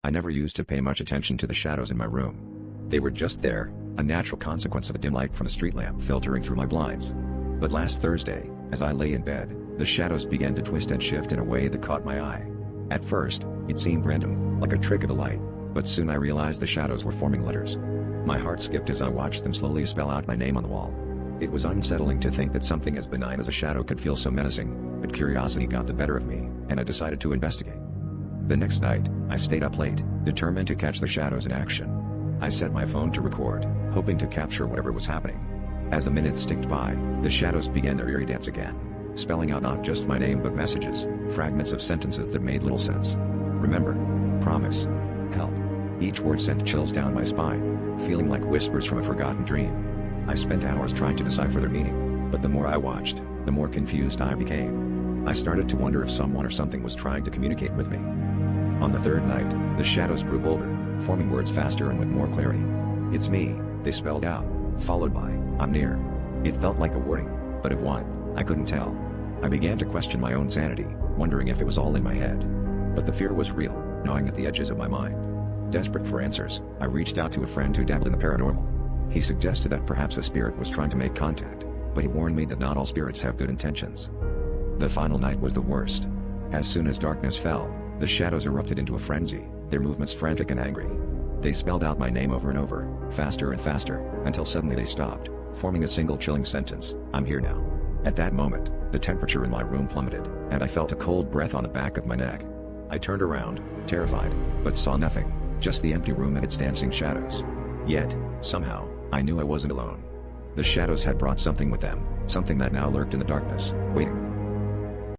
I never used to pay much attention to the shadows in my room. They were just there, a natural consequence of the dim light from the street lamp filtering through my blinds. But last Thursday, as I lay in bed, the shadows began to twist and shift in a way that caught my eye. At first, it seemed random, like a trick of the light, but soon I realized the shadows were forming letters. My heart skipped as I watched them slowly spell out my name on the wall. It was unsettling to think that something as benign as a shadow could feel so menacing, but curiosity got the better of me, and I decided to investigate. The next night, I stayed up late, determined to catch the shadows in action. I set my phone to record, hoping to capture whatever was happening. As the minutes ticked by, the shadows began their eerie dance again, spelling out not just my name but messages, fragments of sentences that made little sense. Remember. Promise. Help. Each word sent chills down my spine, feeling like whispers from a forgotten dream. I spent hours trying to decipher their meaning, but the more I watched, the more confused I became. I started to wonder if someone or something was trying to communicate with me. On the third night, the shadows grew bolder, forming words faster and with more clarity. "It's me," they spelled out, followed by, "I'm near." It felt like a warning, but of what, I couldn't tell. I began to question my own sanity, wondering if it was all in my head. But the fear was real, gnawing at the edges of my mind. Desperate for answers, I reached out to a friend who dabbled in the paranormal. He suggested that perhaps a spirit was trying to make contact, but he warned me that not all spirits have good intentions. The final night was the worst. As soon as darkness fell, the shadows erupted into a frenzy, their movements frantic and angry. They spelled out my name over and over, faster and faster, until suddenly they stopped, forming a single chilling sentence: "I'm here now." At that moment, the temperature in my room plummeted, and I felt a cold breath on the back of my neck. I turned around, terrified, but saw nothing, just the empty room and its dancing shadows. Yet, somehow, I knew I wasn't alone. The shadows had brought something with them, something that now lurked in the darkness, waiting.